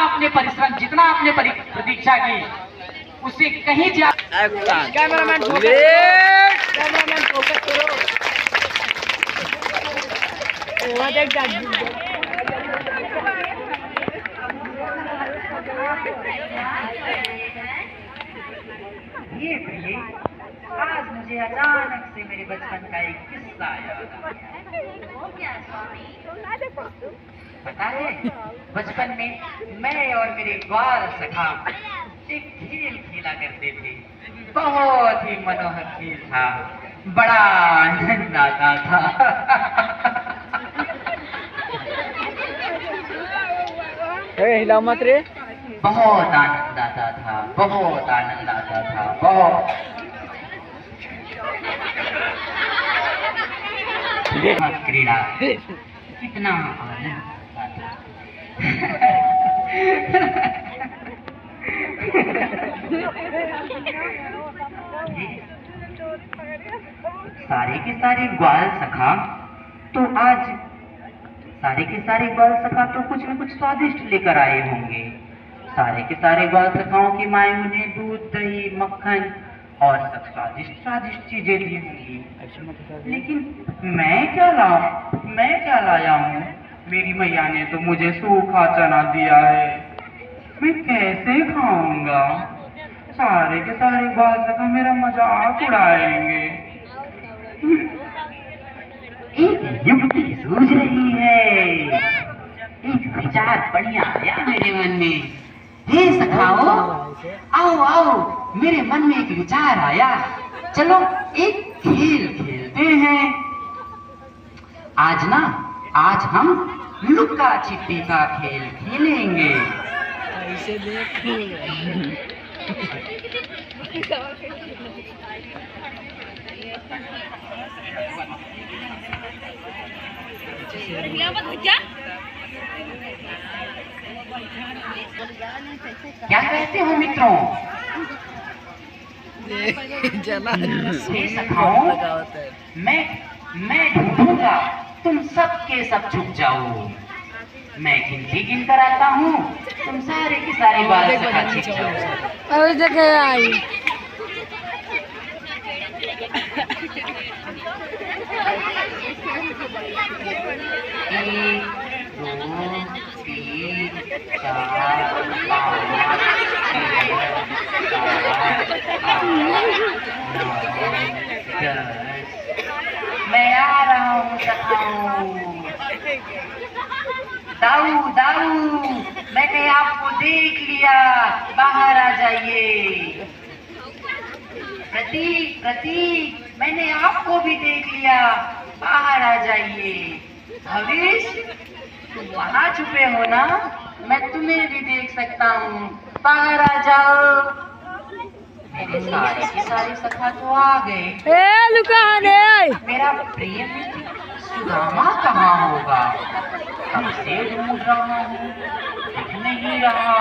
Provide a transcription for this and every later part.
आपने परिश्रम जितना आपने प्रतीक्षा की उससे कहीं कैमरामैन फोकस करो। ये आज मुझे अचानक से मेरे बचपन का एक किस्सा याद आया। पता है, बचपन में मैं और मेरे ग्वाल सखा एक खेल खेला करते थे। बहुत ही मनोहर खेल था, बड़ा आनंद आता था। हिला मत रे। बहुत आनंद आता था, बहुत आनंद आता था, बहुत। क्रीड़ा कितना आनंद आता था। सारे के सारे ग्वाल सखा तो आज सारे के सारे ग्वाल सखा तो कुछ न कुछ स्वादिष्ट लेकर आए होंगे। सारे के सारे ग्वाल सखाओं की माए उन्हें दूध, दही, मक्खन और सब स्वादिष्ट स्वादिष्ट चीजें दी होंगी। लेकिन मैं क्या लाया हूँ? मेरी मैया ने तो मुझे सूखा चना दिया है। मैं कैसे खाऊंगा? सारे के सारे ग्वाल सखा मेरा मजाक उड़ाएंगे। एक युक्ति सूझ रही है। एक विचार बढ़िया आया मेरे मन में। हे सखाओ, आओ आओ, मेरे मन में एक विचार आया। चलो एक खेल खेलते हैं। आज हम लुक्का छिपी का खेल खेलेंगे। ऐसे देख क्या कहते हो मित्रों? मैं ढूंढूंगा, तुम सब के सब छुप जाओ। मैं गिनती गिन कर आता हूँ, तुम सारे के सारे बाल सखा छिप जाओ। और जगह आई। एक, दो, तीन, चार, पाँच, छह, सात, आठ, नौ, 10। मैं आ रहा हूँ सखाओ। दाऊ दाऊ, मैंने आपको देख लिया, बाहर आ जाइए। प्रतीक प्रतीक, मैंने आपको भी देख लिया, बाहर आ जाइए। भविष्य, तुम वहाँ छुपे हो ना? मैं तुम्हें भी देख सकता हूँ, बाहर आ जाओ। मेरे सारे के सारे सखा तो आ गए। मेरा प्रिय मित्र सुदामा कहाँ होगा? कब से ढूंढ रहा हूँ, दिख नहीं रहा।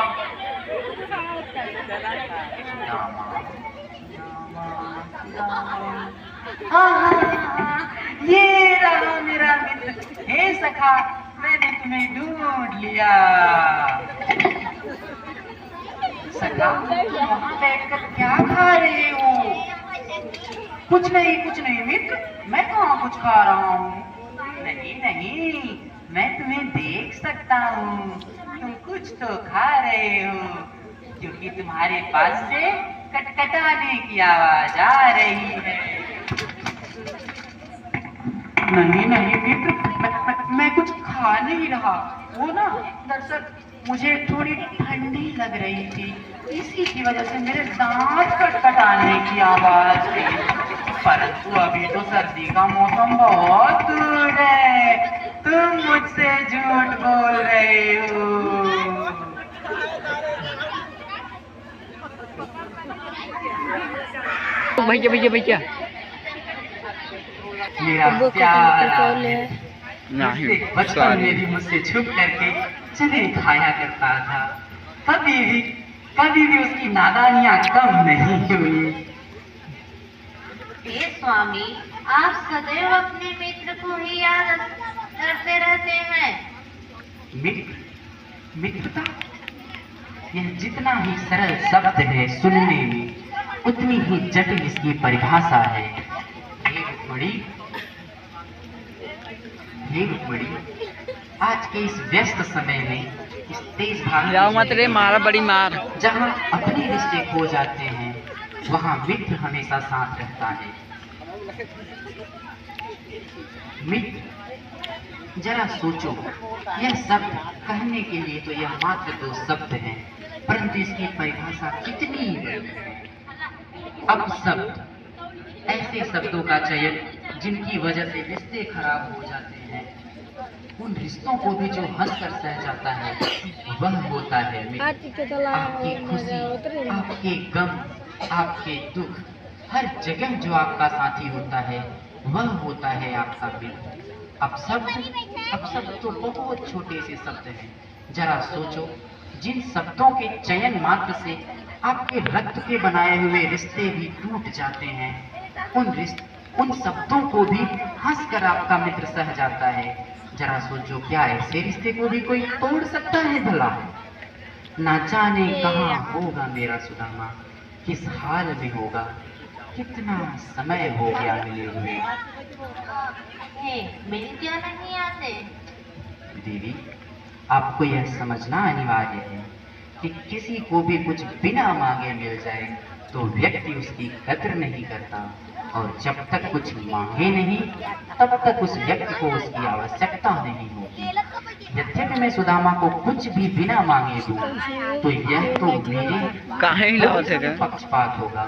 ये रहा मेरा मित्र। हे सखा, मैंने तुम्हें ढूंढ लिया। सखा, तुम वहाँ बैठकर क्या खा रहे हो? कुछ नहीं मित्र, मैं कहाँ कुछ खा रहा हूँ। नहीं, मैं तुम्हें देख सकता हूँ, तुम कुछ तो खा रहे हो, क्योंकि तुम्हारे पास से कटकटाने की आवाज आ रही है। नहीं मित्र, मैं कुछ खा नहीं रहा। वो ना दरअसल मुझे थोड़ी ठंडी लग रही थी, इसी की वजह से मेरे दांत खटखटाने की आवाज थी। परंतु अभी तो सर्दी का मौसम बहुत दूर है, तुम मुझसे झूठ बोल रहे हो। भैया भैया भैया मेरा प्यार नहीं बचपन में भी मुझसे छुप करके चने खाया करता था, कभी भी उसकी नादानियां कम नहीं हुई। हे स्वामी, आप सदैव अपने मित्र को ही याद करते रहते हैं। मित्रता, यह जितना ही सरल शब्द है सुनने में, उतनी ही जटिल इसकी परिभाषा है। हे रुक्मणी, आज के इस व्यस्त समय में, इस तेज भागती मारा बड़ी मार, जहाँ अपने रिश्ते खो जाते हैं, वहाँ मित्र हमेशा साथ रहता है। मित्र, जरा सोचो, यह शब्द कहने के लिए तो यह मात्र 2 शब्द हैं, परंतु इसकी परिभाषा कितनी बड़ी है। अब शब्द, ऐसे शब्दों का चयन जिनकी वजह से रिश्ते खराब हो जाते हैं, उन रिश्तों को भी जो हंसकर सह जाता है, वह होता है मित्र। आपकी खुशी, आपके गम, आपके दुख, हर जगह जो आपका साथी होता है, वह होता है आपका मित्र। अब शब्द तो बहुत छोटे से शब्द हैं। जरा सोचो, जिन शब्दों के चयन मात्र से आपके रक्त के बनाए हुए रिश्ते भी टूट जाते हैं, उन शब्दों को भी हंसकर आपका मित्र सह जाता है। जरा सोचो, क्या ऐसे रिश्ते को भी कोई तोड़ सकता है भला? ना जाने कहाँ होगा मेरा सुदामा, किस हाल में होगा, कितना समय हो गया मिले हुए। हे, मिल क्यों नहीं आते? देवी, आपको यह समझना अनिवार्य है कि किसी को भी कुछ बिना मांगे मिल जाए तो व्यक्ति उसकी कद्र नहीं करता, और जब तक कुछ मांगे नहीं, तब तक उस व्यक्ति को उसकी आवश्यकता नहीं होगी। यद्यपि मैं सुदामा को कुछ भी बिना मांगे दूं, तो यह तो मेरे पक्षपात होगा।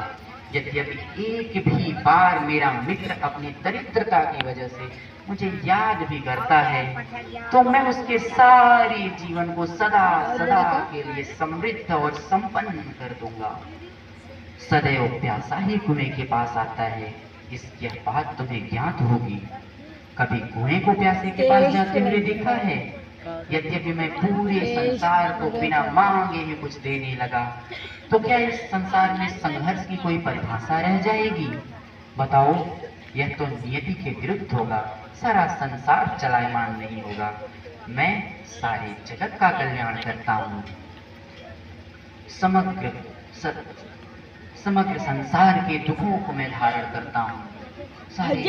यद्यपि एक भी बार मेरा मित्र अपनी दरिद्रता की वजह से मुझे याद भी करता है, तो मैं उसके सारे जीवन को सदा सदा के लिए समृद्ध और संपन्न कर दूंगा। सदैव प्यासा ही कुएं के पास आता है, इसकी बात तुम्हें ज्ञात होगी। कभी कुएं को प्यासे के पास जाते हुए देखा है? यद्यपि मैं पूरे संसार को बिना मांगे ही कुछ देने लगा, तो क्या इस संसार में संघर्ष की कोई परिभाषा रह जाएगी? बताओ, यह तो नियति के विरुद्ध होगा, सारा संसार चलायमान नहीं होगा। मैं सारे जगत का कल्याण करता हूँ, समग्र संसार के दुखों को मैं धारण करता हूँ। सारे